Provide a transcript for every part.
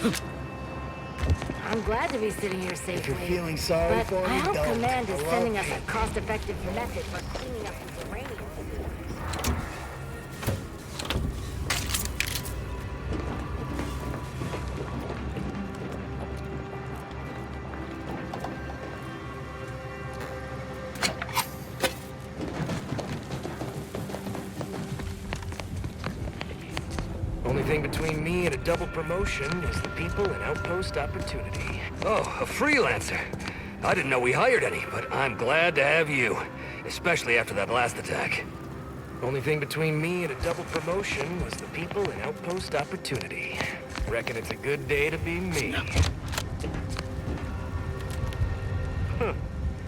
I'm glad to be sitting here safely. If you're feeling sorry but for me, I hope don't. Command is I love sending us a people. cost-effective method for cleaning up these uranium. Only thing between me and a double promotion is the people and outpost opportunity. Oh, a freelancer. I didn't know we hired any, but I'm glad to have you. Especially after that last attack. Only thing between me and a double promotion was the people and outpost opportunity. Reckon it's a good day to be me. Huh.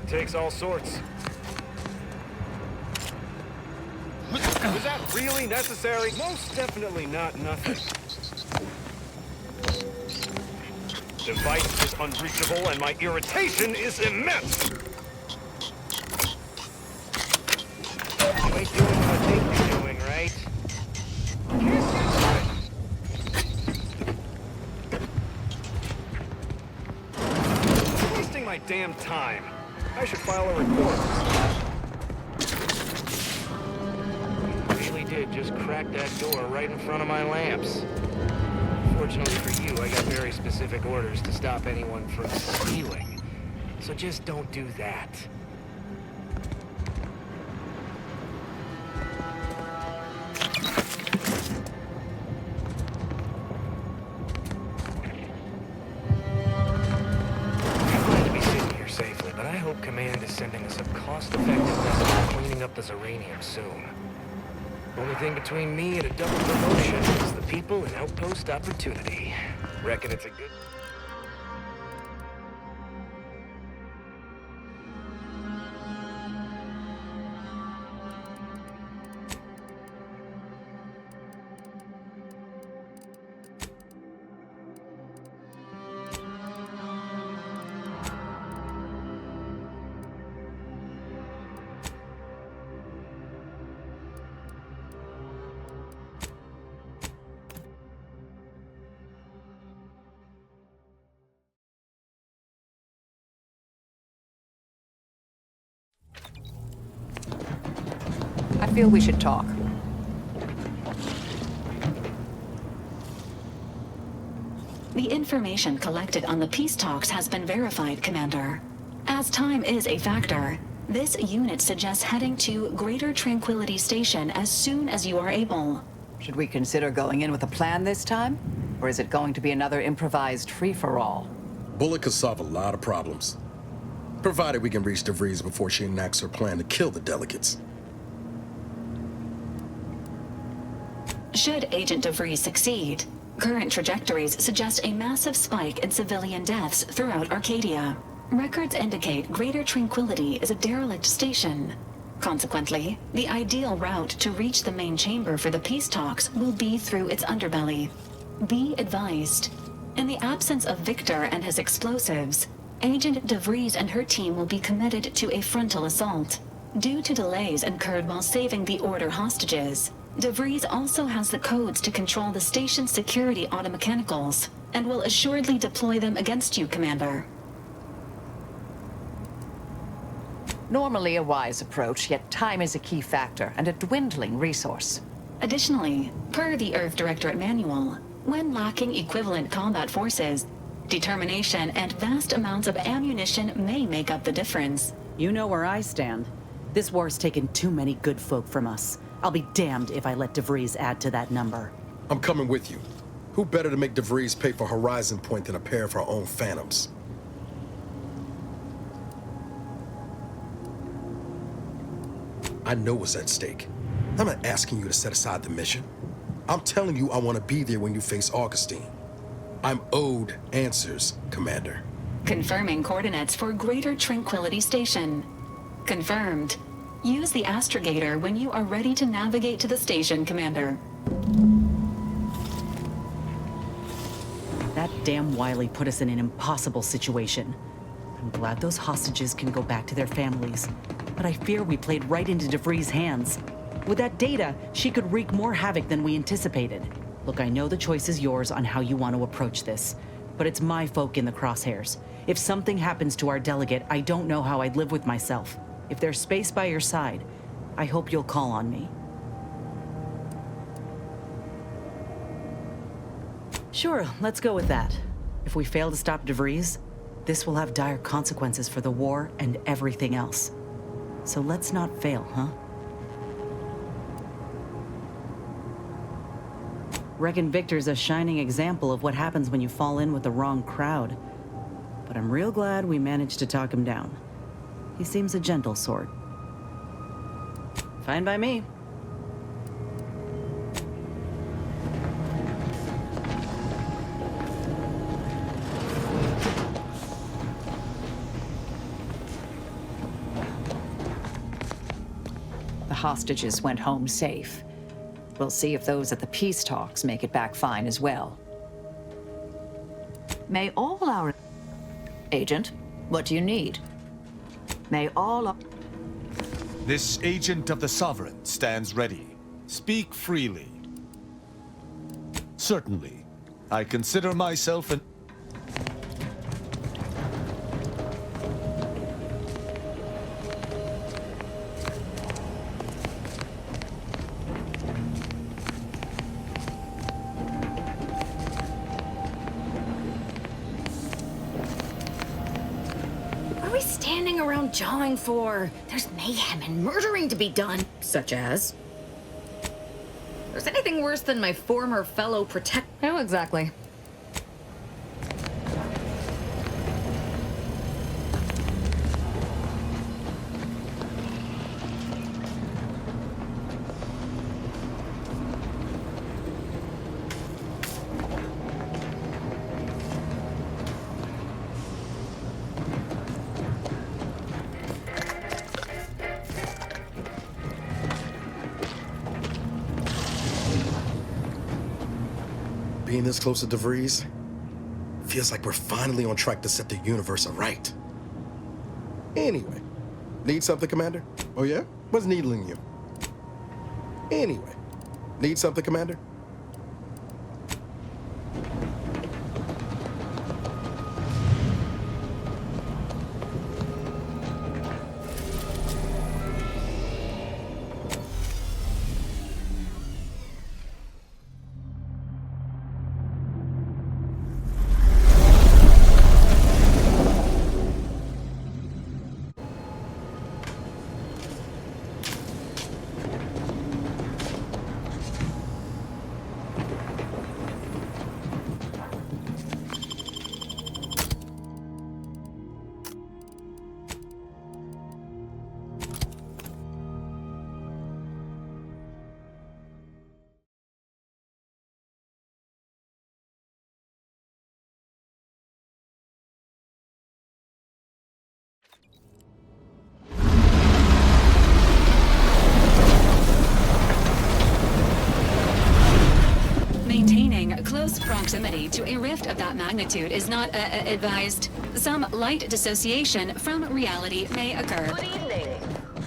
Takes all sorts. Was that really necessary? Most definitely not nothing. Device is unreachable and my irritation is immense! You ain't doing what I think you're doing, right? Wasting my damn time. I should file a report. Did just crack that door right in front of my lamps. Fortunately for you, I got very specific orders to stop anyone from stealing. So just don't do that. I'm glad to be sitting here safely, but I hope Command is sending us a cost-effective method of cleaning up this uranium soon. Only thing between me and a double promotion is the people and outpost opportunity. Reckon it's a good... I feel we should talk. The information collected on the peace talks has been verified, Commander. As time is a factor, this unit suggests heading to Greater Tranquility Station as soon as you are able. Should we consider going in with a plan this time? Or is it going to be another improvised free-for-all? Bullet could solve a lot of problems. Provided we can reach DeVries before she enacts her plan to kill the delegates. Should Agent DeVries succeed, current trajectories suggest a massive spike in civilian deaths throughout Arcadia. Records indicate Greater Tranquility is a derelict station. Consequently, the ideal route to reach the main chamber for the peace talks will be through its underbelly. Be advised, in the absence of Victor and his explosives, Agent DeVries and her team will be committed to a frontal assault. Due to delays incurred while saving the Order hostages, DeVries also has the codes to control the station's security automechanicals, and will assuredly deploy them against you, Commander. Normally a wise approach, yet time is a key factor and a dwindling resource. Additionally, per the Earth Directorate Manual, when lacking equivalent combat forces, determination and vast amounts of ammunition may make up the difference. You know where I stand. This war's taken too many good folk from us. I'll be damned if I let DeVries add to that number. I'm coming with you. Who better to make DeVries pay for Horizon Point than a pair of her own phantoms? I know what's at stake. I'm not asking you to set aside the mission. I'm telling you I want to be there when you face Augustine. I'm owed answers, Commander. Confirming coordinates for Greater Tranquility Station. Confirmed. Use the astrogator when you are ready to navigate to the station, Commander. That damn Wiley put us in an impossible situation. I'm glad those hostages can go back to their families, but I fear we played right into DeVries' hands. With that data, she could wreak more havoc than we anticipated. Look, I know the choice is yours on how you want to approach this, but it's my folk in the crosshairs. If something happens to our delegate, I don't know how I'd live with myself. If there's space by your side, I hope you'll call on me. Sure, let's go with that. If we fail to stop DeVries, this will have dire consequences for the war and everything else. So let's not fail, huh? Reckon Victor's a shining example of what happens when you fall in with the wrong crowd. But I'm real glad we managed to talk him down. He seems a gentle sort. Fine by me. The hostages went home safe. We'll see if those at the peace talks make it back fine as well. May all our... Agent, what do you need? May all our... This agent of the Sovereign stands ready. Speak freely. Certainly. I consider myself an... Jawing for? There's mayhem and murdering to be done. Such as? There's anything worse than my former fellow protect... Oh, exactly. Being this close to DeVries, feels like we're finally on track to set the universe aright. Anyway, need something, Commander? Oh yeah? What's needling you? Anyway, need something, Commander? Maintaining close proximity to a rift of that magnitude is not advised. Some light dissociation from reality may occur. Good evening.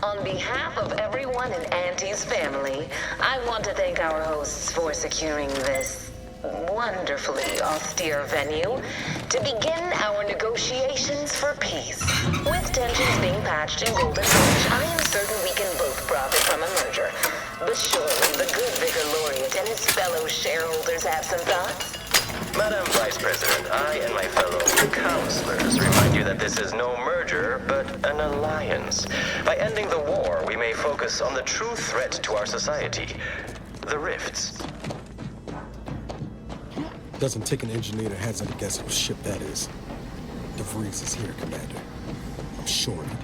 On behalf of everyone in Auntie's family, I want to thank our hosts for securing this wonderfully austere venue to begin our negotiations for peace. With tensions being patched in Golden Ridge, I am certain we can both profit from a merger. But surely the good Vicar Laureate and his fellow shareholders have some thoughts? Madam Vice President, I and my fellow counselors remind you that this is no merger, but an alliance. By ending the war, we may focus on the true threat to our society, the rifts. Doesn't take an engineer to hazard a guess whose ship that is. DeVries is here, Commander. I'm sure of it.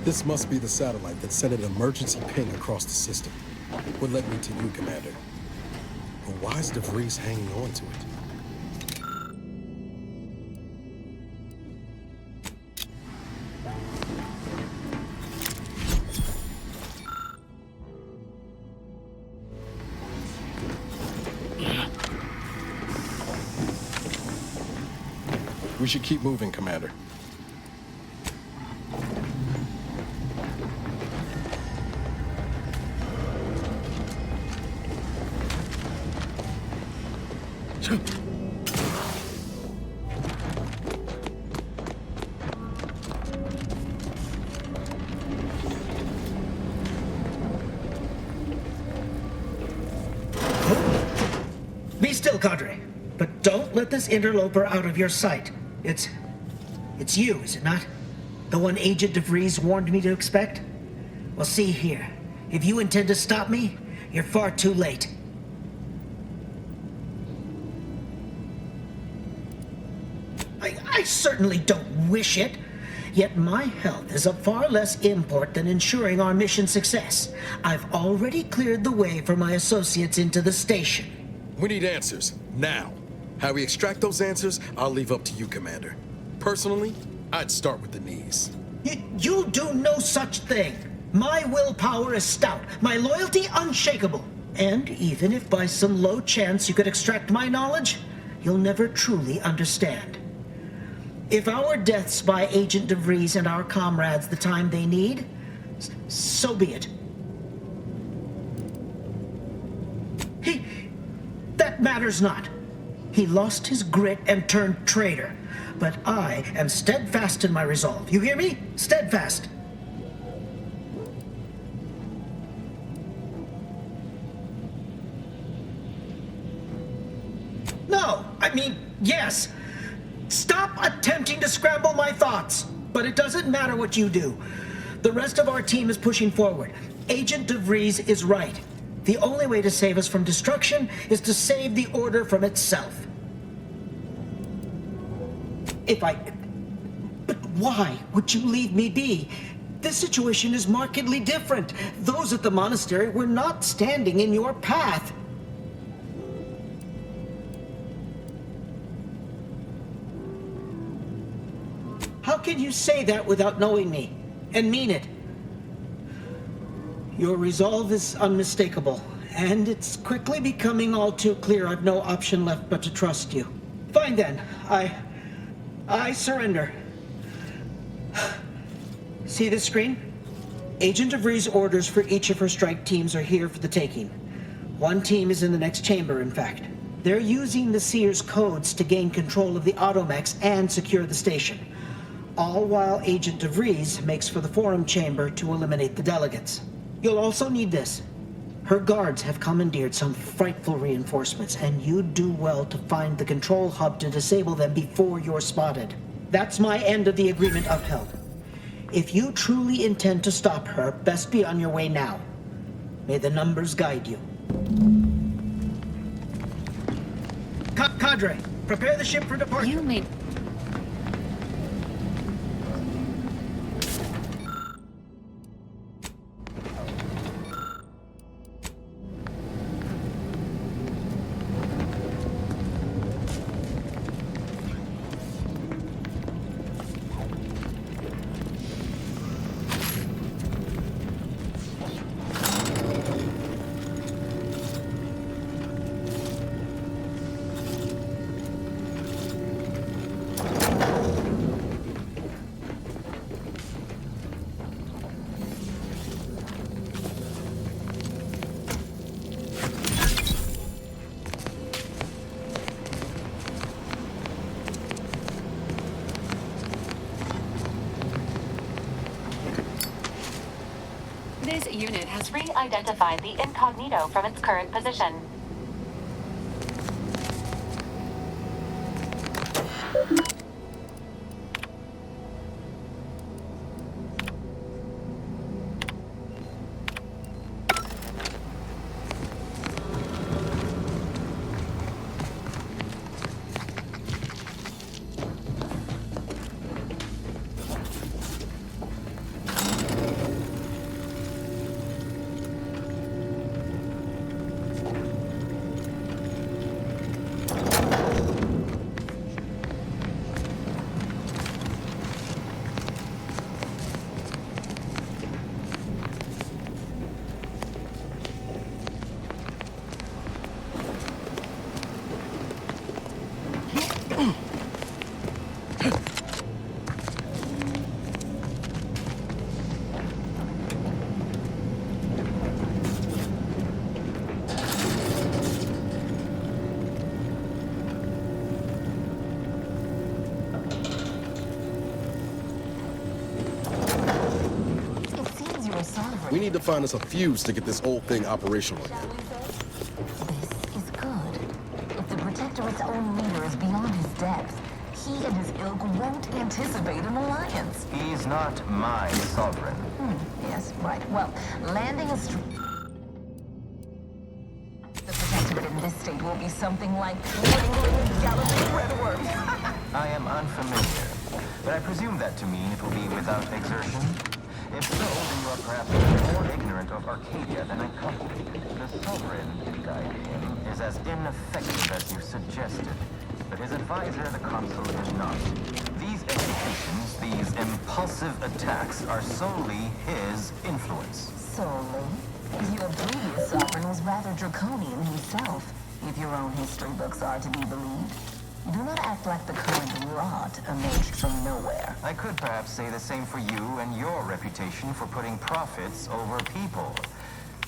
This must be the satellite that sent an emergency ping across the system. What led me to you, Commander? But why is DeVries hanging on to it? We should keep moving, Commander. Be still, Cadre. But don't let this interloper out of your sight. It's you, is it not? The one Agent DeVries warned me to expect? Well, see here. If you intend to stop me, you're far too late. I certainly don't wish it. Yet my health is of far less import than ensuring our mission success. I've already cleared the way for my associates into the station. We need answers, now. How we extract those answers, I'll leave up to you, Commander. Personally, I'd start with the knees. You'll do no such thing. My willpower is stout, my loyalty unshakable. And even if by some low chance you could extract my knowledge, you'll never truly understand. If our deaths buy Agent DeVries and our comrades the time they need, so be it. That matters not. He lost his grit and turned traitor. But I am steadfast in my resolve. You hear me? Steadfast. No, I mean, yes. Stop attempting to scramble my thoughts. But it doesn't matter what you do. The rest of our team is pushing forward. Agent DeVries is right. The only way to save us from destruction is to save the Order from itself. But why would you leave me be? This situation is markedly different. Those at the monastery were not standing in your path. How can you say that without knowing me, and mean it? Your resolve is unmistakable, and it's quickly becoming all too clear I've no option left but to trust you. Fine then, I surrender. See this screen? Agent DeVries' orders for each of her strike teams are here for the taking. One team is in the next chamber, in fact. They're using the Seer's codes to gain control of the automechs and secure the station. All while Agent DeVries makes for the forum chamber to eliminate the delegates. You'll also need this. Her guards have commandeered some frightful reinforcements, and you'd do well to find the control hub to disable them before you're spotted. That's my end of the agreement upheld. If you truly intend to stop her, best be on your way now. May the numbers guide you. Cadre, prepare the ship for departure. You made... Freeze's unit has re-identified the incognito from its current position. We need to find us a fuse to get this old thing operational again. This is good. If the Protectorate's own leader is beyond his depth, he and his ilk won't anticipate an alliance. He's not my sovereign. Yes, right. Well, landing a the Protectorate in this state will be something like wrangling galloping redworms. I am unfamiliar, but I presume that to mean it will be without exertion. If so, then you are perhaps more ignorant of Arcadia than I calculated. The Sovereign, to guide him, is as ineffective as you suggested. But his advisor, the Consul, is not. These executions, these impulsive attacks, are solely his influence. Solely? Your previous sovereign was rather draconian himself, if your own history books are to be believed. Do not act like the current rot emerged from nowhere. I could perhaps say the same for you and your reputation for putting profits over people.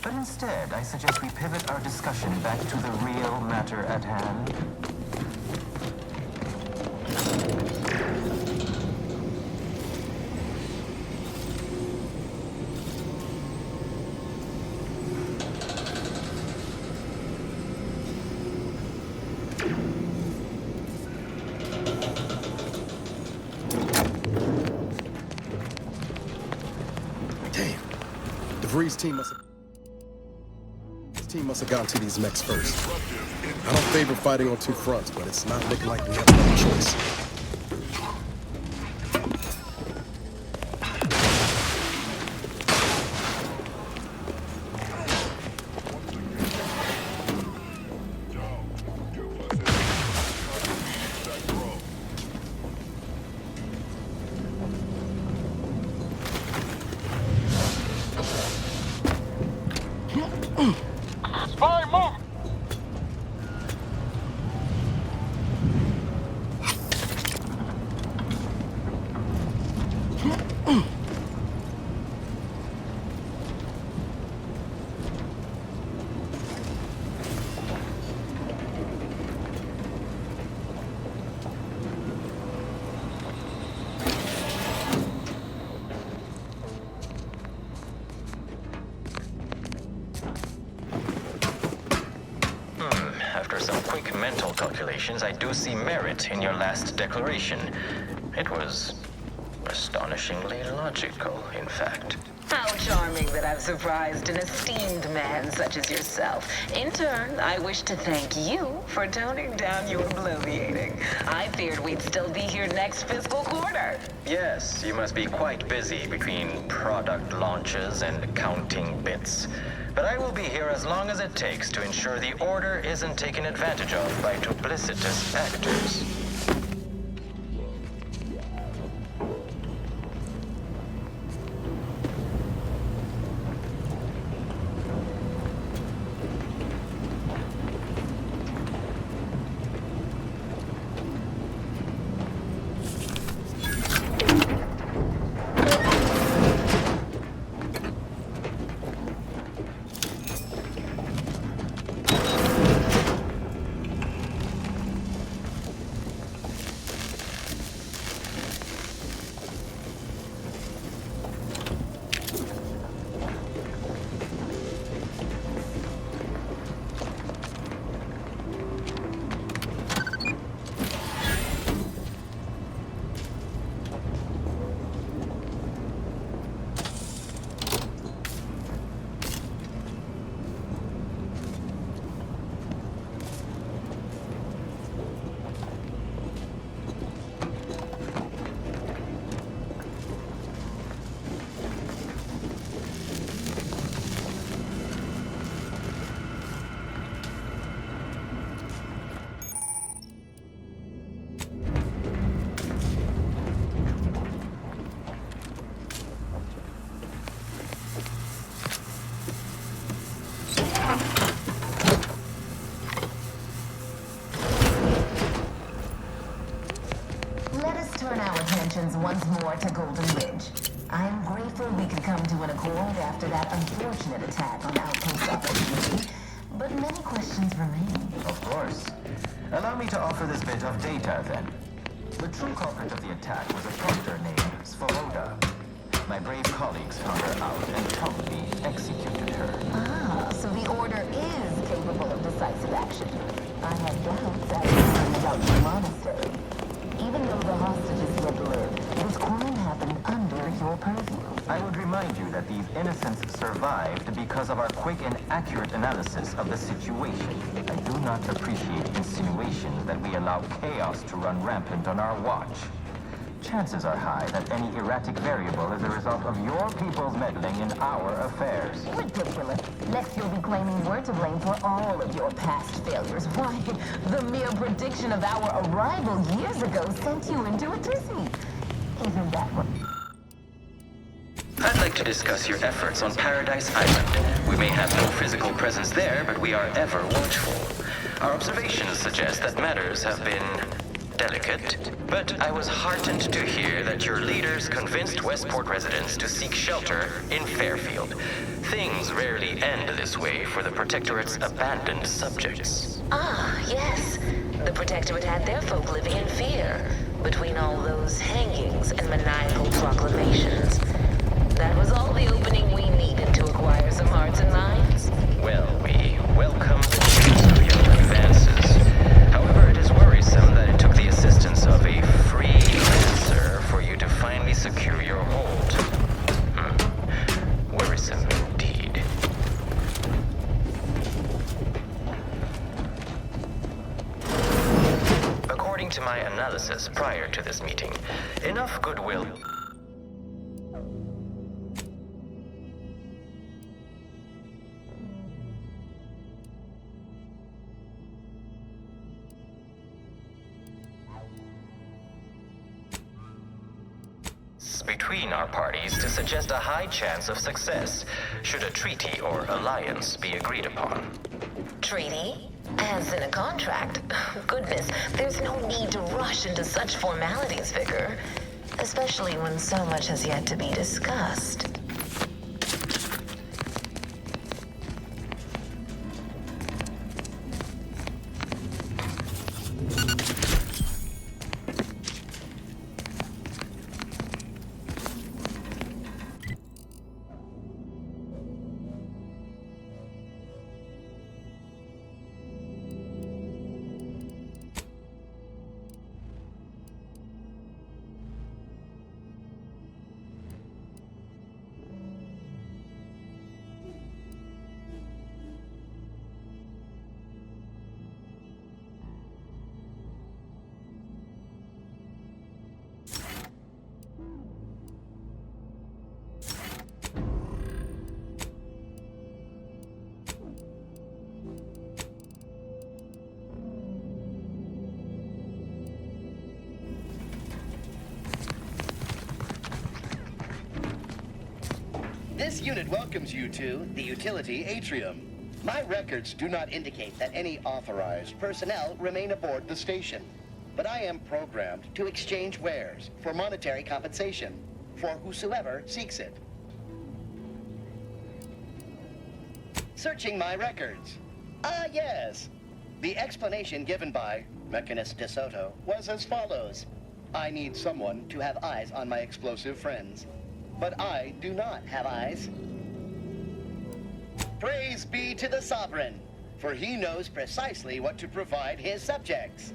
But instead, I suggest we pivot our discussion back to the real matter at hand. Bree's team must have gotten to these mechs first. I don't favor fighting on two fronts, but it's not looking like we have another choice. I do see merit in your last declaration. It was astonishingly logical, in fact. How charming that I've surprised an esteemed man such as yourself. In turn, I wish to thank you for toning down your bloviating. I feared we'd still be here next fiscal quarter. Yes, you must be quite busy between product launches and accounting bits. But I will be here as long as it takes to ensure the Order isn't taken advantage of by duplicitous actors. intentions once more to Golden Ridge. I am grateful we could come to an accord after that unfortunate attack on Outpost Opportunity, but many questions remain. Of course. Allow me to offer this bit of data, then. The true culprit of the attack was a doctor named Svoboda. My brave colleagues found her out and promptly executed her. Ah, so the Order is capable of decisive action. I had doubts after about the monastery. Even though the hostages yet live, this crime happened under your purview. I would remind you that these innocents survived because of our quick and accurate analysis of the situation. I do not appreciate insinuations that we allow chaos to run rampant on our watch. Chances are high that any erratic variable is a result of your people's meddling in our affairs. Ridiculous. Next you'll be claiming we're to blame for all of your past failures. Why, the mere prediction of our arrival years ago sent you into a tizzy. Isn't that what... I'd like to discuss your efforts on Paradise Island. We may have no physical presence there, but we are ever watchful. Our observations suggest that matters have been delicate. But I was heartened to hear that your leaders convinced Westport residents to seek shelter in Fairfield. Things rarely end this way for the Protectorate's abandoned subjects. Ah, yes. The Protectorate had their folk living in fear between all those hangings and maniacal proclamations. That was all the opening we needed to acquire some hearts and minds. Well, we welcome the chance of your advances. However, it is worrisome that it took the assistance of a freelancer for you to finally secure your hold. Worrisome indeed. According to my analysis prior to this meeting, enough goodwill... between our parties to suggest a high chance of success should a treaty or alliance be agreed upon. Treaty? As in a contract? Goodness, there's no need to rush into such formalities, Vicar. Especially when so much has yet to be discussed. This unit welcomes you to the utility atrium. My records do not indicate that any authorized personnel remain aboard the station, but I am programmed to exchange wares for monetary compensation for whosoever seeks it. Searching my records. Ah, yes. The explanation given by Mechanist DeSoto was as follows. I need someone to have eyes on my explosive friends. But I do not have eyes. Praise be to the Sovereign, for he knows precisely what to provide his subjects.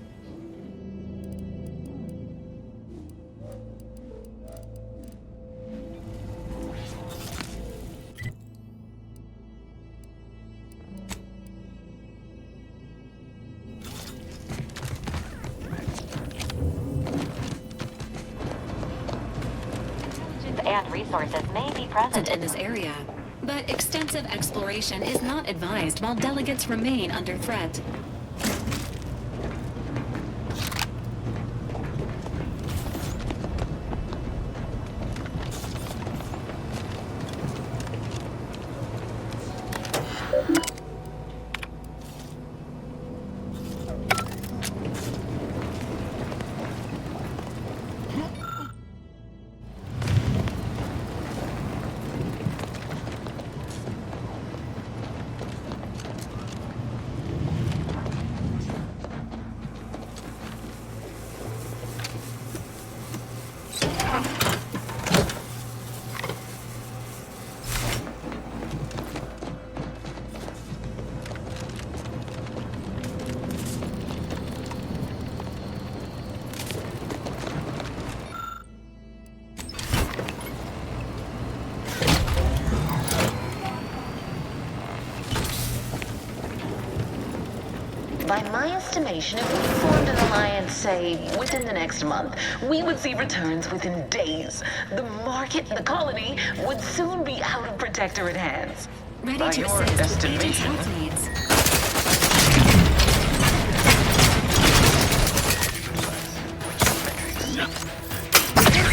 And resources may be present in this area, but extensive exploration is not advised while delegates remain under threat. By my estimation, if we formed an alliance, say, within the next month, we would see returns within days. The market, the colony, would soon be out of Protectorate hands. Ready By to your assist with agent's estimation. health needs.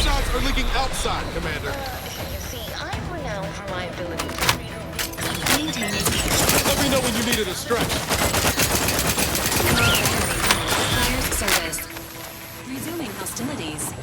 Shots are leaking outside, Commander. You see, I'm renowned for my ability to read a Maintaining. Let me know when you needed a stretch. Fire service. Resuming hostilities.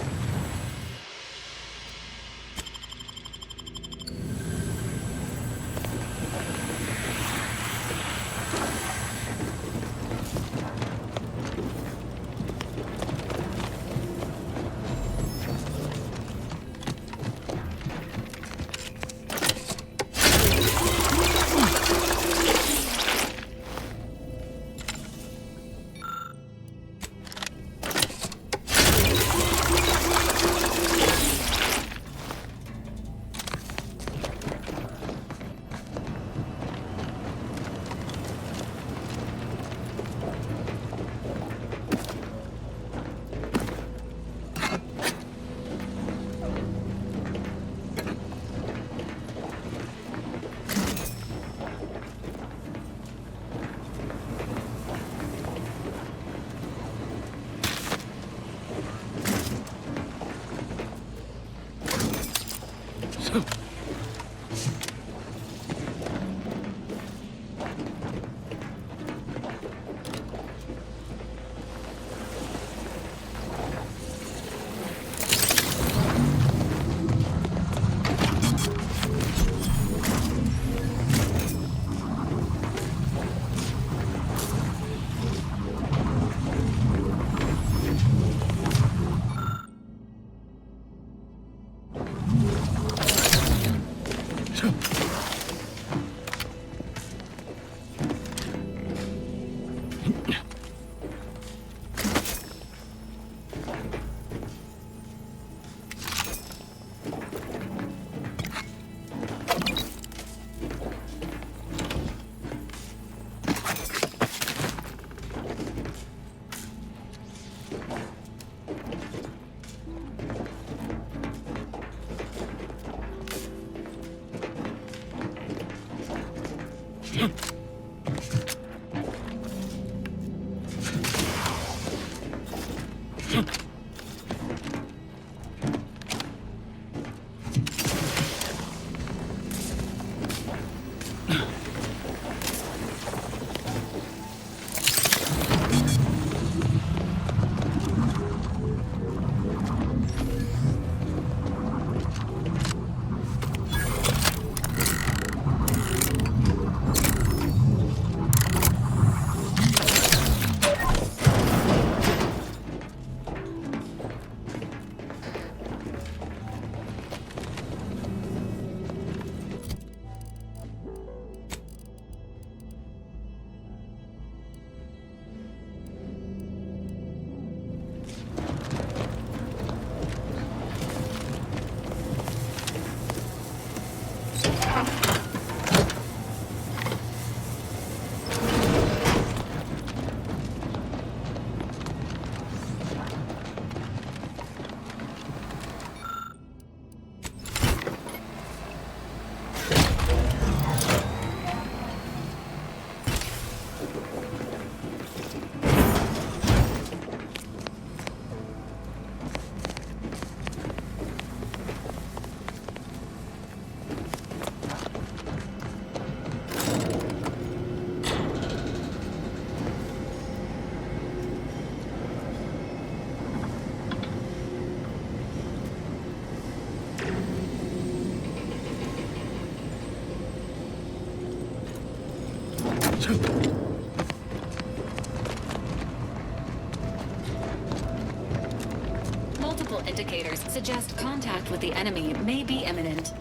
Multiple indicators suggest contact with the enemy may be imminent.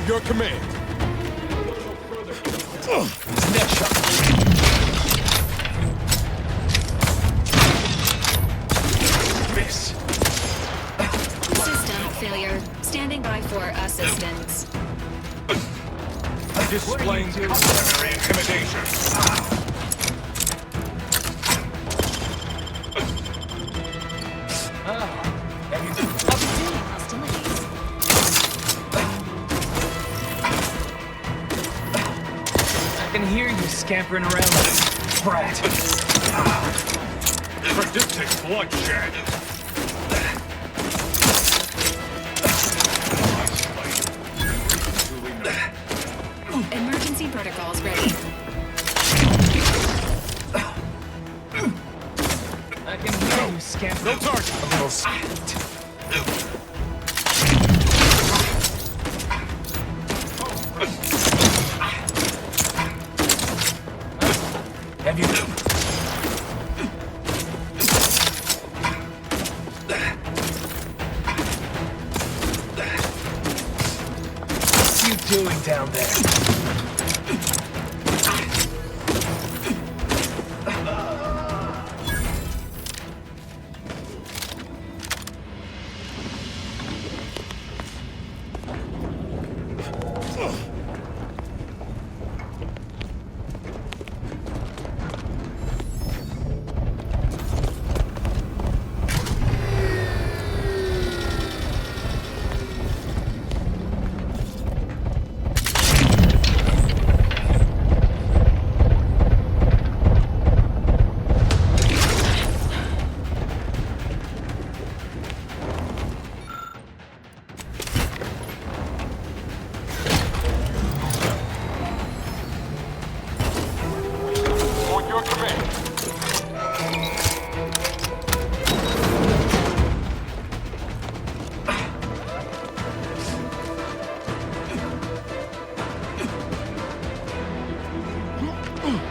your command. Next shot. Miss. System failure. Standing by for assistance. Displaying customary intimidation. I can hear you scampering around like a brat. Predicting bloodshed. Emergency protocols ready. I can hear you scampering. No target. A little spooked. Have you? What are you doing down there?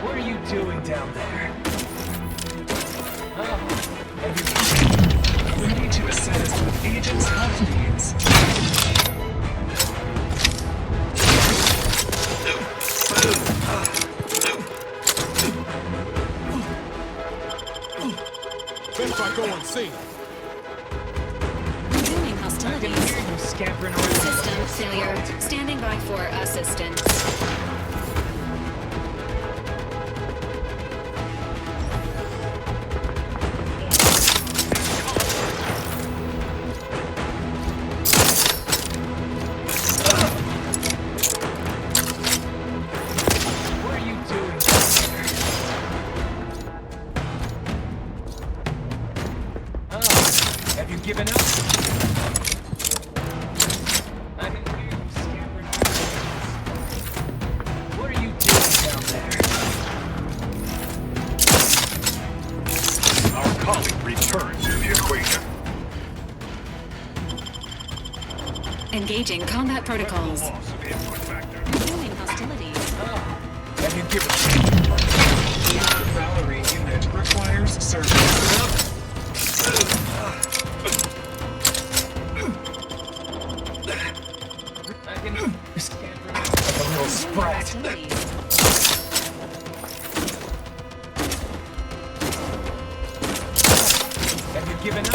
What are you doing down there? We need to assist with agents of Fiends. Best I go unseen. Resuming I hostilities. can hear you scampering around. System failure. Standing by for assistance. What are you doing down there? Oh, have you given up? I can hear you scampering around. What are you doing down there? Our colleague returns to the equation. Engaging combat protocols. Loss of input factor. Resuming hostilities. Have you given The Valerie unit requires service. I can hear you scampering around like a little sprat. Hostilities. Have you given up?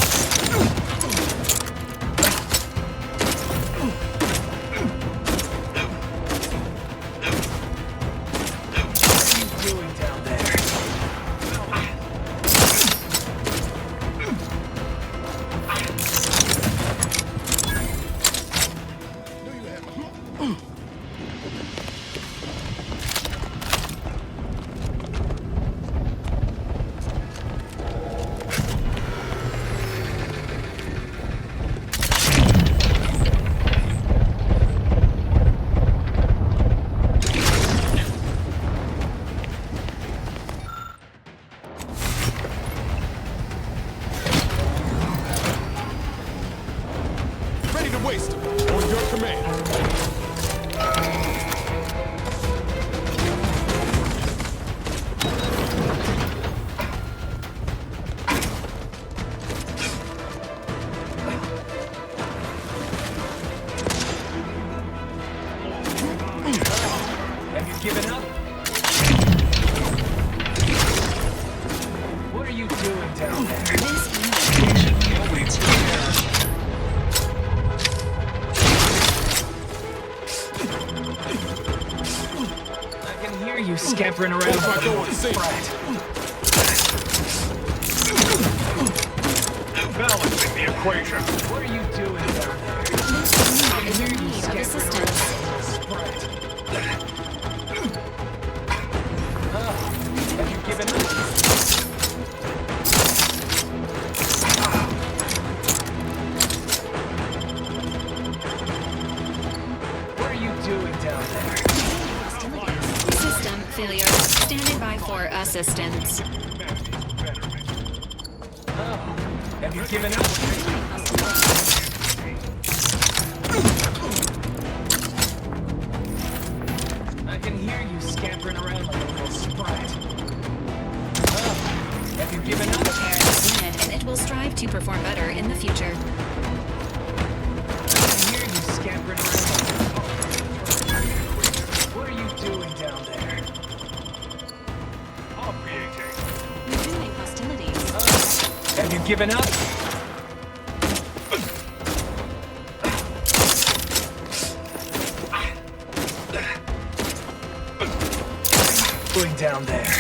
What are you doing down there? down there? Patiently awaits repair. I can hear you scampering around like a little brat. Balancing the equation. What are you doing down there? I can hear you scampering around like a little sprat. Have you given up? What are you doing down there? System failure. Standing by for assistance. Have you given up? I can hear you scampering around like a little sprat. Have you given up? Repair this unit, and it will strive to perform better in the future. I can hear you scampering around. What are you doing down there? Resuming hostilities. Have you given up? Going down there.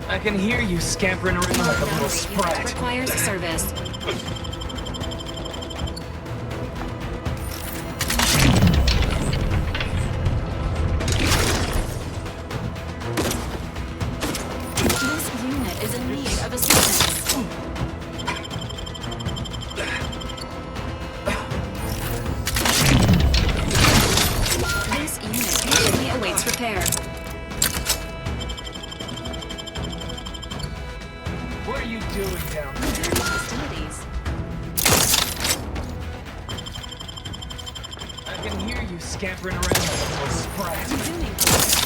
I can hear you scampering around like a little sprat. Requires service. This unit is in need of assistance. This unit patiently awaits repair. What are you doing down there? Hostilities. I can hear you scampering around like a little sprat. Resuming hostilities.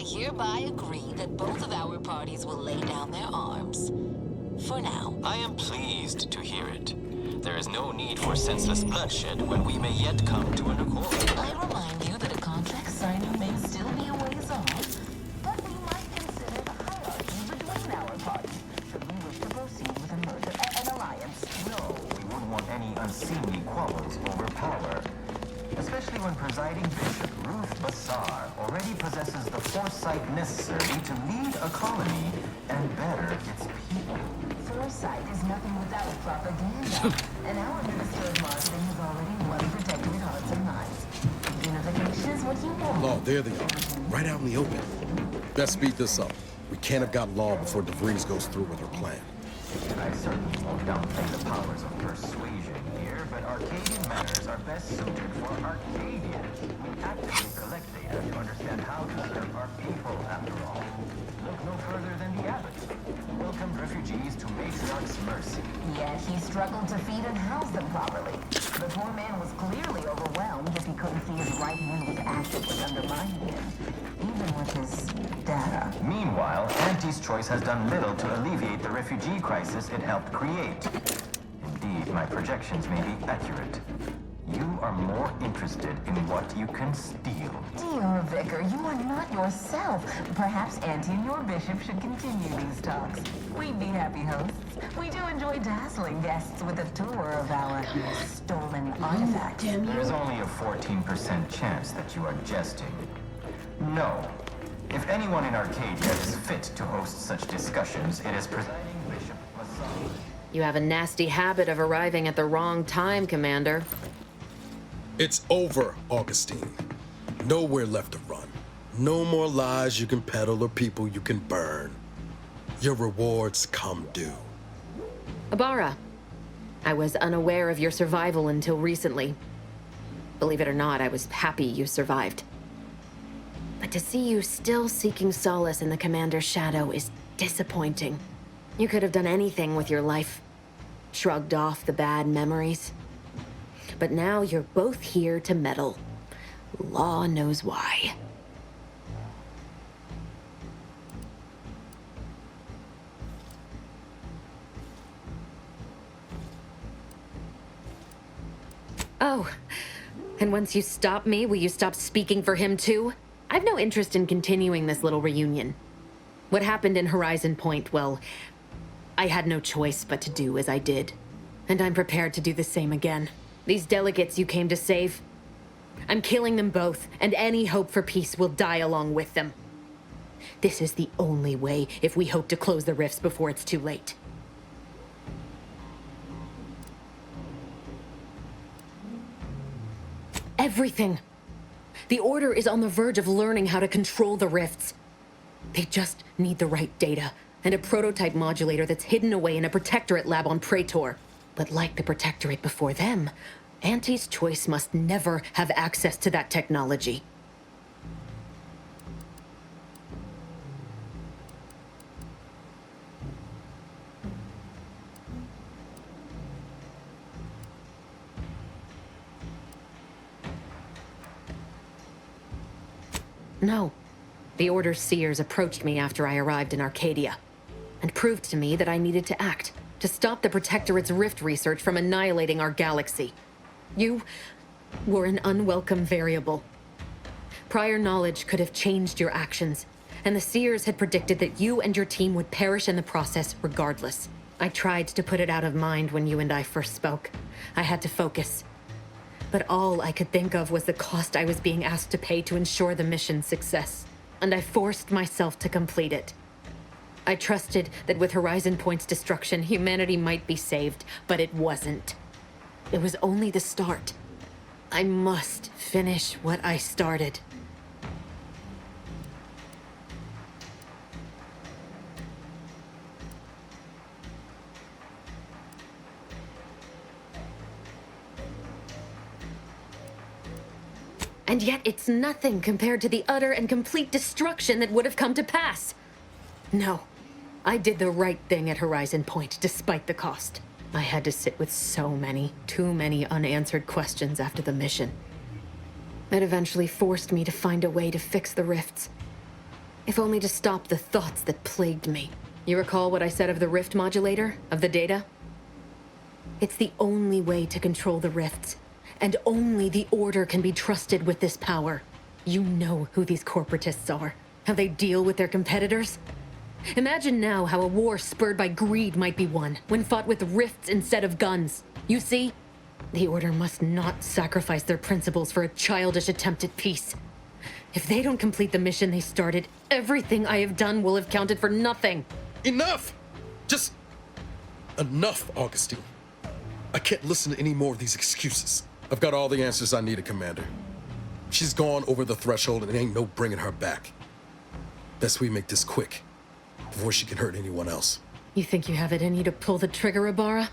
hereby agree that both of our parties will lay down their arms. For now. I am pleased to hear it. There is no need for senseless bloodshed when we may yet come to an accord. I remind you that a contract signing may still be a ways off, but we might consider the hierarchy between our parties should we wish to proceed with a merger, an alliance. No, we wouldn't want any unseemly quarrels over power. Especially especially when presiding Bishop Ruth Bassar already possesses the foresight necessary to lead a colony and better its people. Foresight is nothing without propaganda, and our Minister of Marketing has already won protected hearts and minds. Unification is what you want. Law, there they are. Right out in the open. Let's speed this up. We can't have got Law before DeVries goes through with her plan. I certainly won't downplay the powers of persuasion here, but Arcadian manners are best suited for Arcadians. We actively collect data to understand how to serve our people, after all. Look no further than the abbots. Welcomed refugees to Matriarch's mercy. Yet he struggled to feed and house them properly. The poor man was clearly overwhelmed if he couldn't see his right hand was actively undermining him, even with his data. Meanwhile, Auntie's Choice has done little to alleviate the refugee crisis it helped create. Indeed, my projections may be accurate. You are more interested in what you can steal. Dear Vicar, you are not yourself. Perhaps Auntie and your bishop should continue these talks. We'd be happy hosts. We do enjoy dazzling guests with a tour of our stolen artifacts. There's only a 14% chance that you are jesting. No. If anyone in Arcadia is fit to host such discussions, it is presiding Bishop Bassar. You have a nasty habit of arriving at the wrong time, Commander. It's over, Augustine. Nowhere left to run. No more lies you can peddle or people you can burn. Your rewards come due. Ibarra, I was unaware of your survival until recently. Believe it or not, I was happy you survived. But to see you still seeking solace in the Commander's shadow is disappointing. You could have done anything with your life. Shrugged off the bad memories. But now you're both here to meddle. Law knows why. Oh, and once you stop me, will you stop speaking for him too? I've no interest in continuing this little reunion. What happened in Horizon Point, well, I had no choice but to do as I did. And I'm prepared to do the same again. These delegates you came to save, I'm killing them both, and any hope for peace will die along with them. This is the only way if we hope to close the rifts before it's too late. Everything. The Order is on the verge of learning how to control the rifts. They just need the right data, and a prototype modulator that's hidden away in a Protectorate lab on Praetor. But like the Protectorate before them, Auntie's Choice must never have access to that technology. No. The Order's seers approached me after I arrived in Arcadia, and proved to me that I needed to act, to stop the Protectorate's rift research from annihilating our galaxy. You were an unwelcome variable. Prior knowledge could have changed your actions, and the seers had predicted that you and your team would perish in the process regardless. I tried to put it out of mind when you and I first spoke. I had to focus. But all I could think of was the cost I was being asked to pay to ensure the mission's success, and I forced myself to complete it. I trusted that with Horizon Point's destruction, humanity might be saved, but it wasn't. It was only the start. I must finish what I started. And yet it's nothing compared to the utter and complete destruction that would have come to pass. No, I did the right thing at Horizon Point, despite the cost. I had to sit with too many unanswered questions after the mission. It eventually forced me to find a way to fix the rifts. If only to stop the thoughts that plagued me. You recall what I said of the rift modulator, of the data? It's the only way to control the rifts. And only the Order can be trusted with this power. You know who these corporatists are, how they deal with their competitors. Imagine now how a war spurred by greed might be won when fought with rifts instead of guns. You see? The Order must not sacrifice their principles for a childish attempt at peace. If they don't complete the mission they started, everything I have done will have counted for nothing. Enough! Just enough, Augustine. I can't listen to any more of these excuses. I've got all the answers I needed, Commander. She's gone over the threshold and ain't no bringing her back. Best we make this quick, before she can hurt anyone else. You think you have it in you to pull the trigger, Ibarra?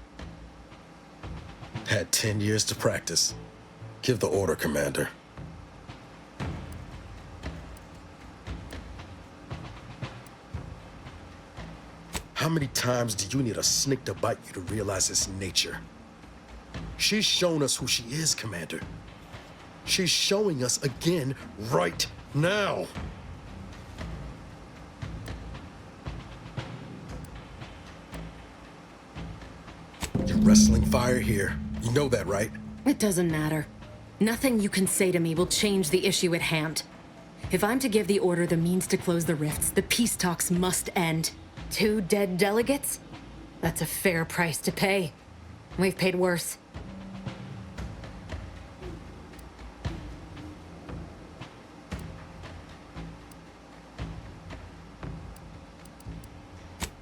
Had 10 years to practice. Give the order, Commander. How many times do you need a snake to bite you to realize its nature? She's shown us who she is, Commander. She's showing us again right now. You're wrestling fire here. You know that, right? It doesn't matter. Nothing you can say to me will change the issue at hand. If I'm to give the Order the means to close the rifts, the peace talks must end. 2 dead delegates? That's a fair price to pay. We've paid worse.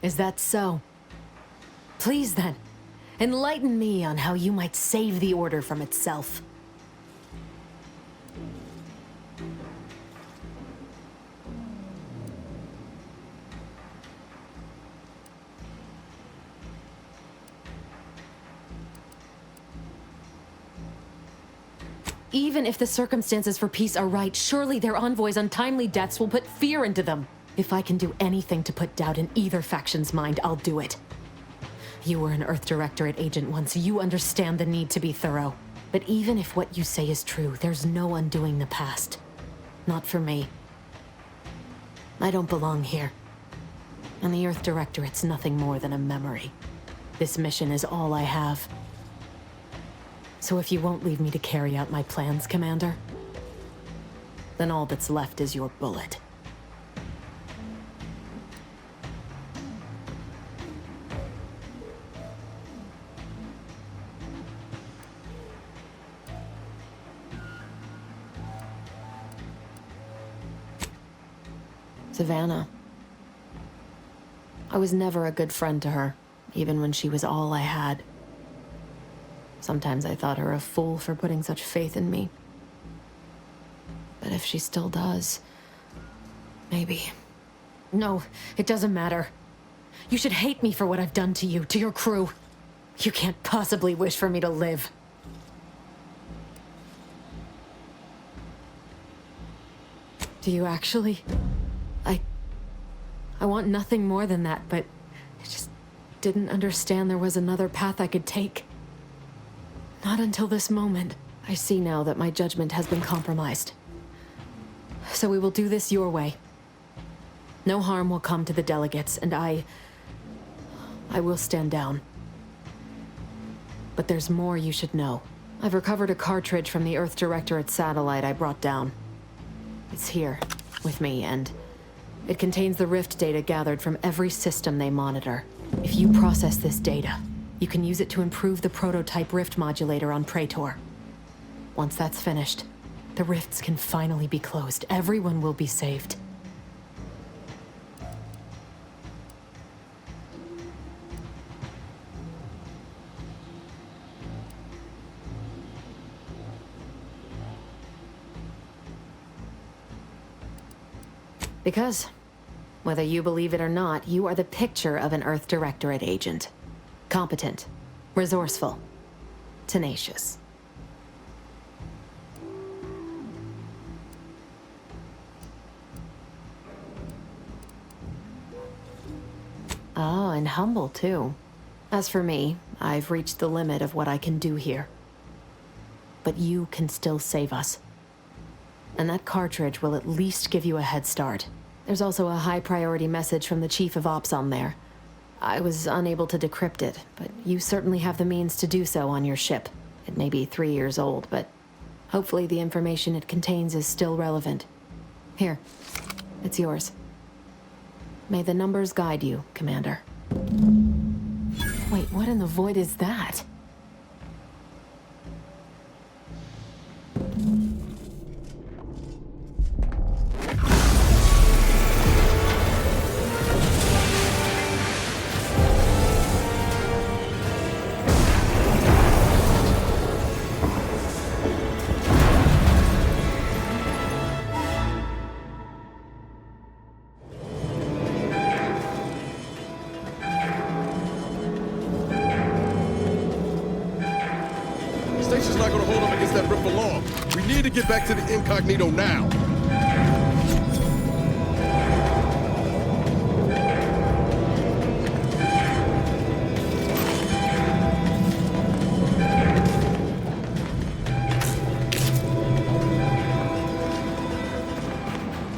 Is that so? Please then, enlighten me on how you might save the Order from itself. Even if the circumstances for peace are right, surely their envoys' untimely deaths will put fear into them. If I can do anything to put doubt in either faction's mind, I'll do it. You were an Earth Directorate agent once. You understand the need to be thorough. But even if what you say is true, there's no undoing the past. Not for me. I don't belong here. And the Earth Directorate's nothing more than a memory. This mission is all I have. So if you won't leave me to carry out my plans, Commander, then all that's left is your bullet. Savannah. I was never a good friend to her, even when she was all I had. Sometimes I thought her a fool for putting such faith in me. But if she still does, maybe. No, it doesn't matter. You should hate me for what I've done to you, to your crew. You can't possibly wish for me to live. Do you actually? I want nothing more than that, but I just didn't understand there was another path I could take. Not until this moment. I see now that my judgment has been compromised. So we will do this your way. No harm will come to the delegates, and I will stand down. But there's more you should know. I've recovered a cartridge from the Earth Directorate satellite I brought down. It's here, with me, and it contains the rift data gathered from every system they monitor. If you process this data, you can use it to improve the prototype rift modulator on Praetor. Once that's finished, the rifts can finally be closed. Everyone will be saved. Because, whether you believe it or not, you are the picture of an Earth Directorate agent. Competent, resourceful, tenacious. Oh, and humble, too. As for me, I've reached the limit of what I can do here. But you can still save us. And that cartridge will at least give you a head start. There's also a high-priority message from the Chief of Ops on there. I was unable to decrypt it, but you certainly have the means to do so on your ship. It may be 3 years old, but hopefully the information it contains is still relevant. Here, it's yours. May the numbers guide you, Commander. Wait, what in the void is that? Station's not gonna hold up against that rip for long. We need to get back to the incognito now.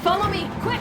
Follow me, quick!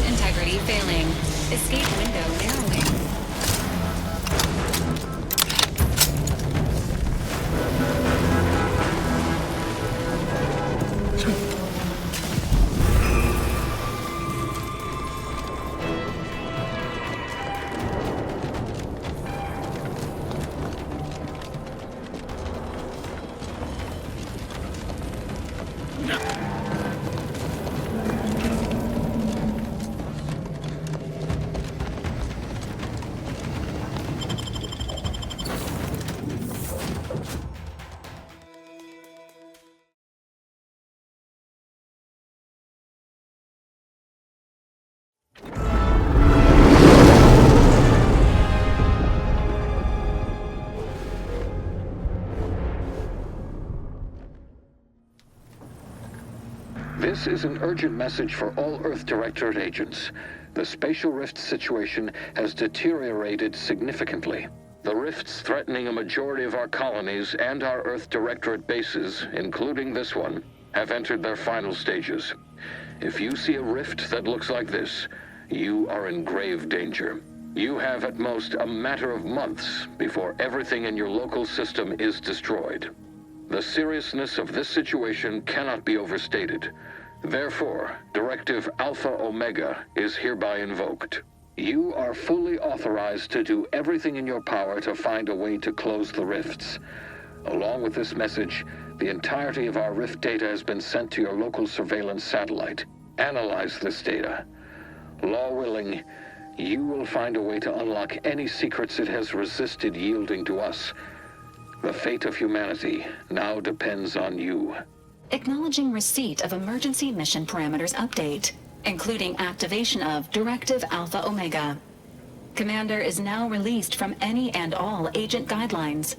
Integrity failing. Escape window narrowing. This is an urgent message for all Earth Directorate agents. The spatial rift situation has deteriorated significantly. The rifts threatening a majority of our colonies and our Earth Directorate bases, including this one, have entered their final stages. If you see a rift that looks like this, you are in grave danger. You have at most a matter of months before everything in your local system is destroyed. The seriousness of this situation cannot be overstated. Therefore, Directive Alpha Omega is hereby invoked. You are fully authorized to do everything in your power to find a way to close the rifts. Along with this message, the entirety of our rift data has been sent to your local surveillance satellite. Analyze this data. Law willing, you will find a way to unlock any secrets it has resisted yielding to us. The fate of humanity now depends on you. Acknowledging receipt of emergency mission parameters update, including activation of Directive Alpha Omega. Commander is now released from any and all agent guidelines.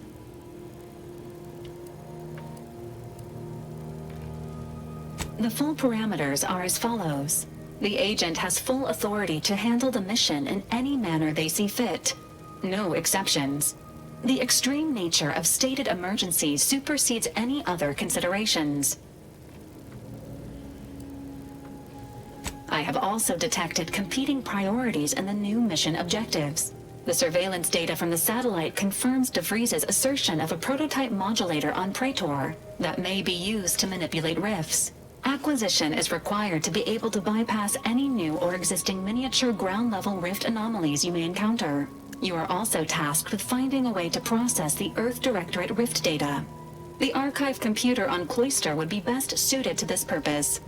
The full parameters are as follows. The agent has full authority to handle the mission in any manner they see fit. No exceptions. The extreme nature of stated emergencies supersedes any other considerations. I have also detected competing priorities in the new mission objectives. The surveillance data from the satellite confirms DeVries's assertion of a prototype modulator on Praetor that may be used to manipulate rifts. Acquisition is required to be able to bypass any new or existing miniature ground-level rift anomalies you may encounter. You are also tasked with finding a way to process the Earth Directorate rift data. The archive computer on Cloister would be best suited to this purpose.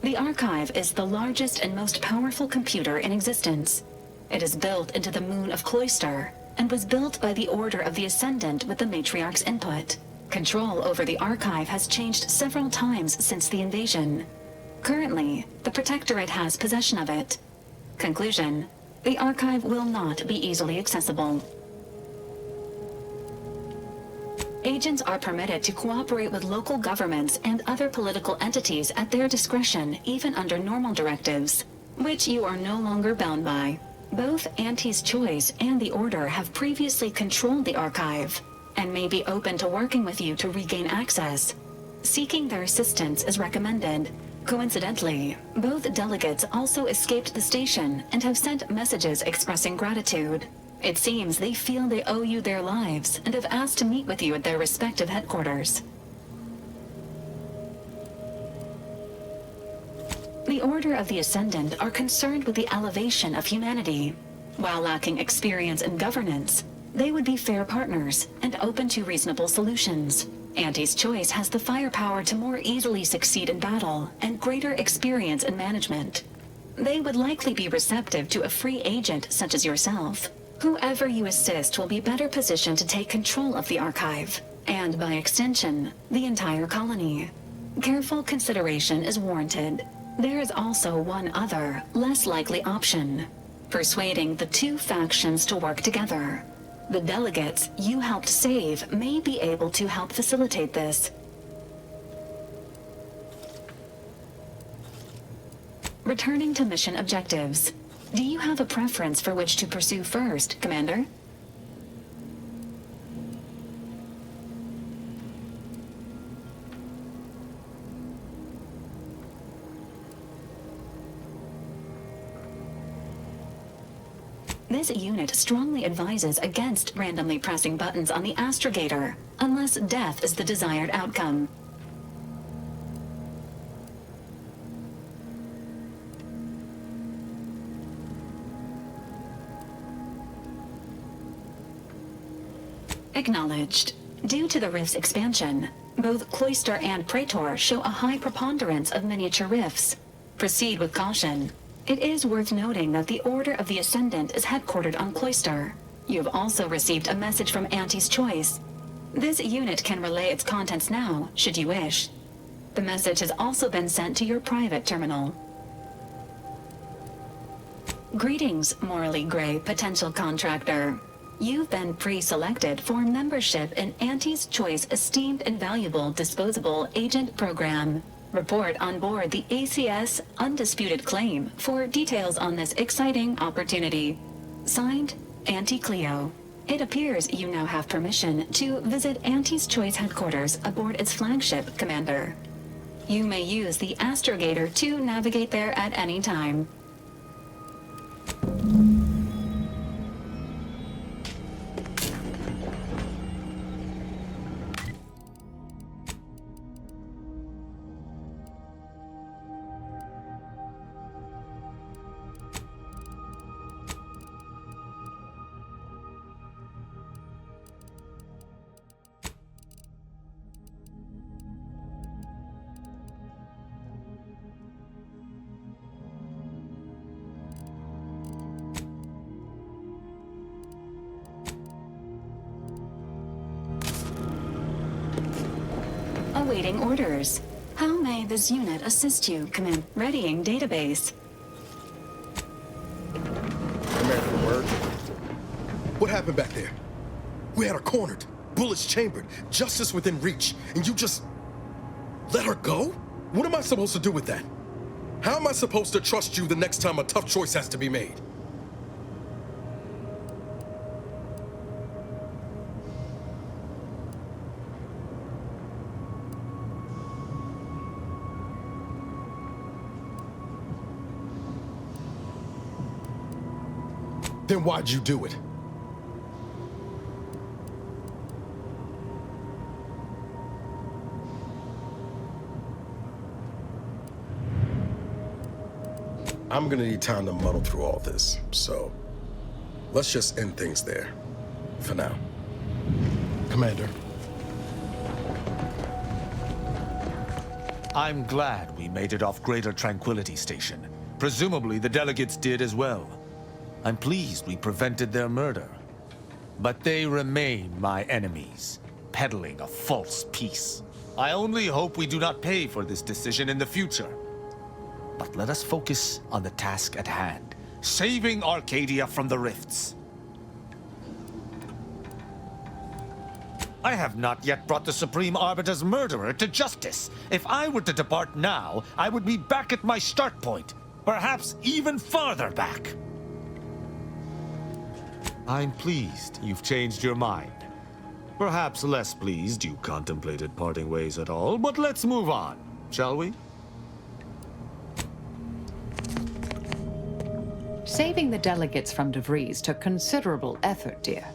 The Archive is the largest and most powerful computer in existence. It is built into the moon of Cloister, and was built by the Order of the Ascendant with the Matriarch's input. Control over the Archive has changed several times since the invasion. Currently, the Protectorate has possession of it. Conclusion: the Archive will not be easily accessible. Agents are permitted to cooperate with local governments and other political entities at their discretion, even under normal directives, which you are no longer bound by. Both Auntie's Choice and the Order have previously controlled the Archive, and may be open to working with you to regain access. Seeking their assistance is recommended. Coincidentally, both delegates also escaped the station and have sent messages expressing gratitude. It seems they feel they owe you their lives and have asked to meet with you at their respective headquarters. The Order of the Ascendant are concerned with the elevation of humanity. While lacking experience in governance, they would be fair partners and open to reasonable solutions. Auntie's Choice has the firepower to more easily succeed in battle and greater experience in management. They would likely be receptive to a free agent such as yourself. Whoever you assist will be better positioned to take control of the Archive, and by extension, the entire colony. Careful consideration is warranted. There is also one other, less likely option: persuading the two factions to work together. The delegates you helped save may be able to help facilitate this. Returning to mission objectives. Do you have a preference for which to pursue first, Commander? This unit strongly advises against randomly pressing buttons on the astrogator, unless death is the desired outcome. Acknowledged. Due to the rift's expansion, both Cloister and Praetor show a high preponderance of miniature rifts. Proceed with caution. It is worth noting that the Order of the Ascendant is headquartered on Cloister. You have also received a message from Auntie's Choice. This unit can relay its contents now, should you wish. The message has also been sent to your private terminal. Greetings, morally gray potential contractor. You've been pre-selected for membership in Auntie's Choice Esteemed and Valuable Disposable Agent Program. Report on board the ACS Undisputed Claim for details on this exciting opportunity. Signed, Auntie Cleo. It appears you now have permission to visit Auntie's Choice headquarters aboard its flagship, Commander. You may use the astrogator to navigate there at any time. Awaiting orders. How may this unit assist you, Command? Readying database. Commander, word. What happened back there? We had her cornered, bullets chambered, justice within reach, and you just let her go? What am I supposed to do with that? How am I supposed to trust you the next time a tough choice has to be made? Then why'd you do it? I'm gonna need time to muddle through all this, so let's just end things there, for now. Commander. I'm glad we made it off Greater Tranquility Station. Presumably the delegates did as well. I'm pleased we prevented their murder. But they remain my enemies, peddling a false peace. I only hope we do not pay for this decision in the future. But let us focus on the task at hand, saving Arcadia from the rifts. I have not yet brought the Supreme Arbiter's murderer to justice. If I were to depart now, I would be back at my start point, perhaps even farther back. I'm pleased you've changed your mind. Perhaps less pleased you contemplated parting ways at all, but let's move on, shall we? Saving the delegates from DeVries took considerable effort, dear.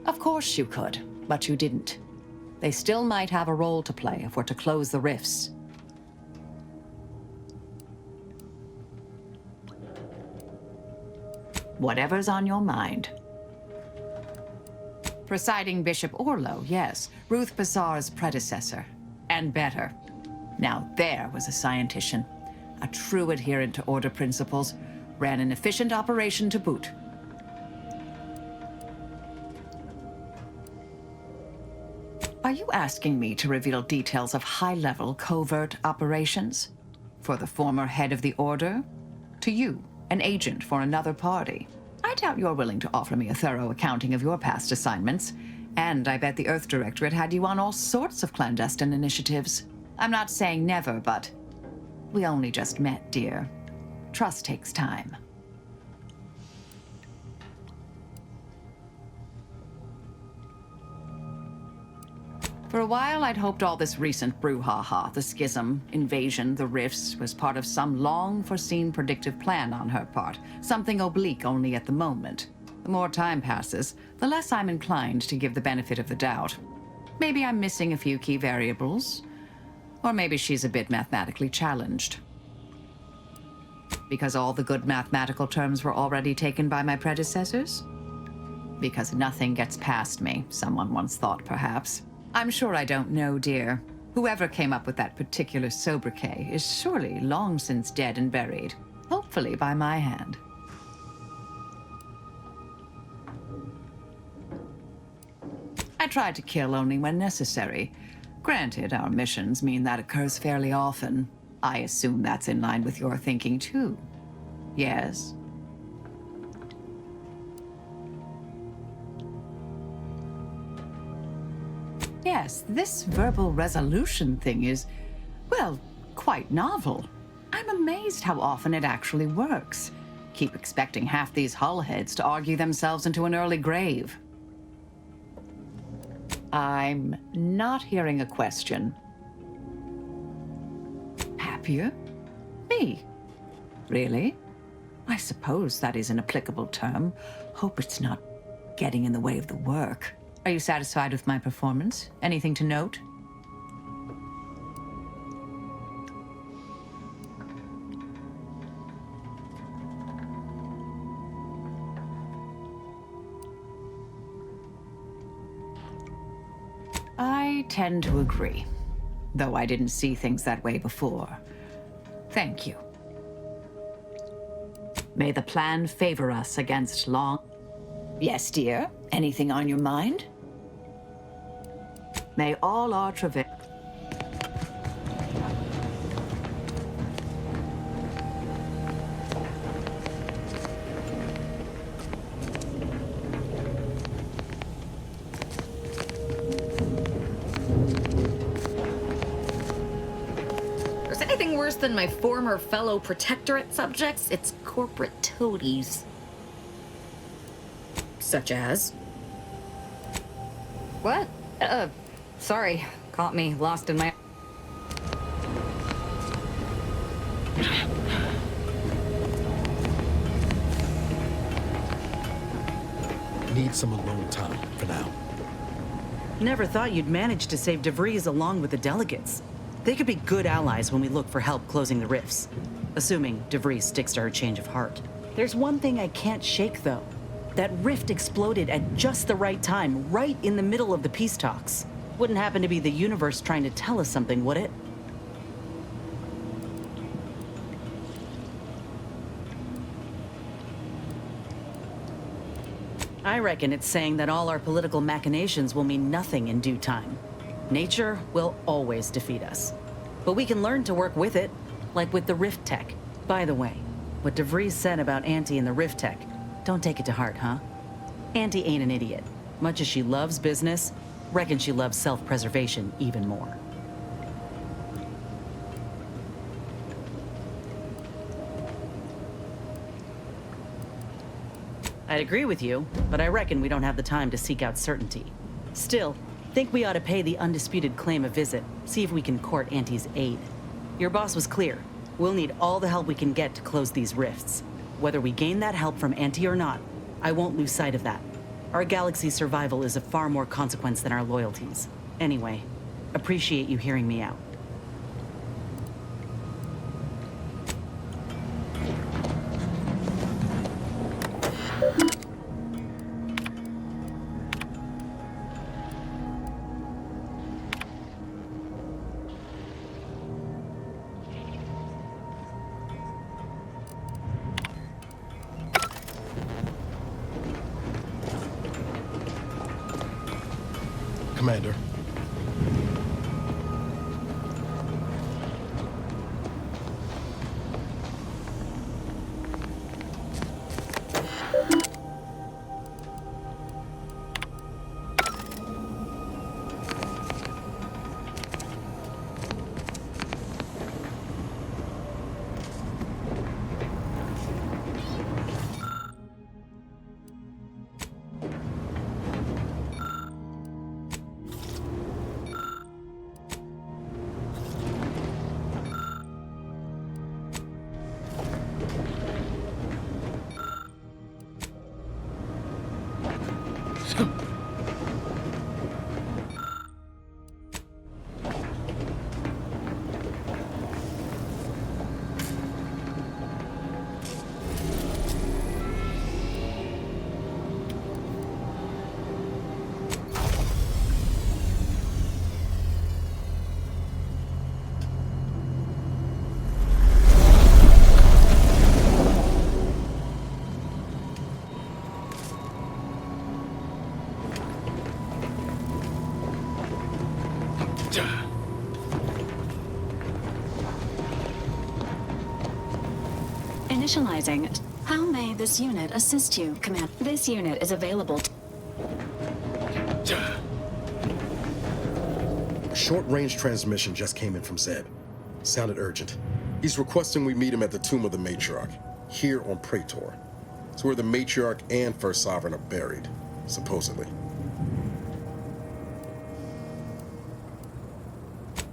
Of course you could, but you didn't. They still might have a role to play if we're to close the rifts. Whatever's on your mind. Presiding Bishop Orlo, yes. Ruth Bazaar's predecessor. And better. Now there was a scientician. A true adherent to order principles. Ran an efficient operation to boot. Are you asking me to reveal details of high-level covert operations? For the former head of the Order? To you, an agent for another party? I doubt you're willing to offer me a thorough accounting of your past assignments. And I bet the Earth Directorate had you on all sorts of clandestine initiatives. I'm not saying never, but we only just met, dear. Trust takes time. For a while, I'd hoped all this recent brouhaha, the schism, invasion, the rifts, was part of some long-foreseen predictive plan on her part. Something oblique only at the moment. The more time passes, the less I'm inclined to give the benefit of the doubt. Maybe I'm missing a few key variables. Or maybe she's a bit mathematically challenged. Because all the good mathematical terms were already taken by my predecessors? Because nothing gets past me, someone once thought, perhaps. I'm sure I don't know, dear. Whoever came up with that particular sobriquet is surely long since dead and buried. Hopefully by my hand. I try to kill only when necessary. Granted, our missions mean that occurs fairly often. I assume that's in line with your thinking, too. Yes? Yes, this verbal resolution thing is, well, quite novel. I'm amazed how often it actually works. Keep expecting half these hullheads to argue themselves into an early grave. I'm not hearing a question. Happier? Me? Really? I suppose that is an applicable term. Hope it's not getting in the way of the work. Are you satisfied with my performance? Anything to note? I tend to agree, though I didn't see things that way before. Thank you. May the plan favor us against long... Yes, dear. Anything on your mind? May all our travail... There's anything worse than my former fellow Protectorate subjects, it's corporate toadies. Such as? What? Sorry. Caught me lost in my... Need some alone time for now. Never thought you'd manage to save DeVries along with the delegates. They could be good allies when we look for help closing the rifts. Assuming DeVries sticks to her change of heart. There's one thing I can't shake, though. That rift exploded at just the right time, right in the middle of the peace talks. Wouldn't happen to be the universe trying to tell us something, would it? I reckon it's saying that all our political machinations will mean nothing in due time. Nature will always defeat us. But we can learn to work with it, like with the rift tech. By the way, what DeVries said about Auntie and the rift tech, don't take it to heart, huh? Auntie ain't an idiot. Much as she loves business, reckon she loves self-preservation even more. I'd agree with you, but I reckon we don't have the time to seek out certainty. Still, think we ought to pay the undisputed claim a visit, see if we can court Auntie's aid. Your boss was clear. We'll need all the help we can get to close these rifts. Whether we gain that help from Auntie or not, I won't lose sight of that. Our galaxy's survival is of far more consequence than our loyalties. Anyway, appreciate you hearing me out. Commander. Initializing. How may this unit assist you, Command? This unit is available A short-range transmission just came in from Zeb. Sounded urgent. He's requesting we meet him at the tomb of the MiKeYROG, here on Praetor. It's where the MiKeYROG and First Sovereign are buried, supposedly.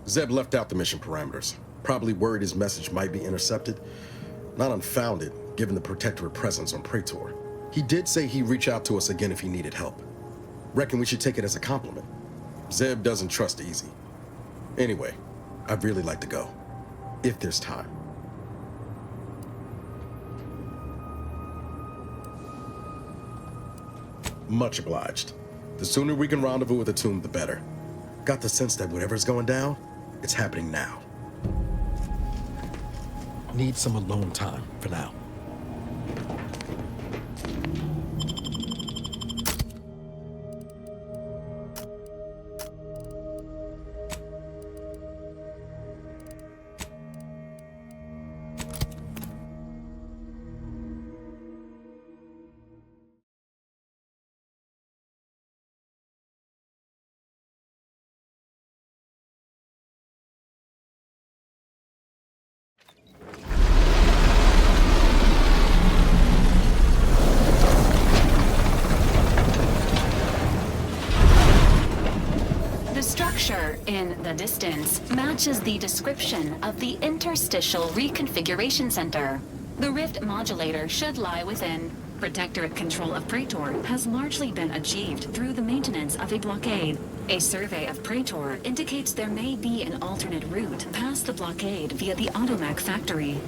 Zeb left out the mission parameters. Probably worried his message might be intercepted. Not unfounded, given the Protectorate presence on Praetor. He did say he'd reach out to us again if he needed help. Reckon we should take it as a compliment. Zeb doesn't trust easy. Anyway, I'd really like to go, if there's time. Much obliged. The sooner we can rendezvous with the tomb, the better. Got the sense that whatever's going down, it's happening now. Need some alone time for now. in the distance matches the description of the Interstitial Reconfiguration Center. The rift modulator should lie within. Protectorate control of Praetor has largely been achieved through the maintenance of a blockade. A survey of Praetor indicates there may be an alternate route past the blockade via the Automech factory.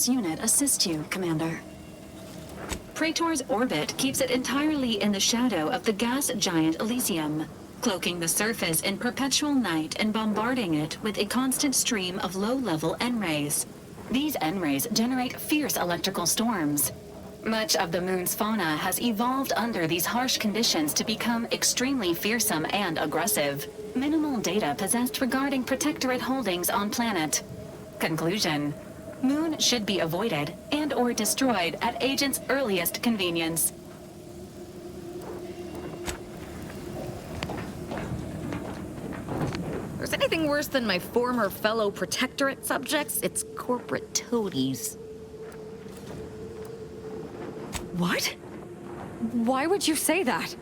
this unit assist you, Commander. Praetor's orbit keeps it entirely in the shadow of the gas giant Elysium, cloaking the surface in perpetual night and bombarding it with a constant stream of low-level N-rays. These N-rays generate fierce electrical storms. Much of the moon's fauna has evolved under these harsh conditions to become extremely fearsome and aggressive. Minimal data possessed regarding Protectorate holdings on planet. Conclusion: Moon should be avoided and/or destroyed at Agent's earliest convenience. If there's anything worse than my former fellow Protectorate subjects, it's corporate toadies. What? Why would you say that?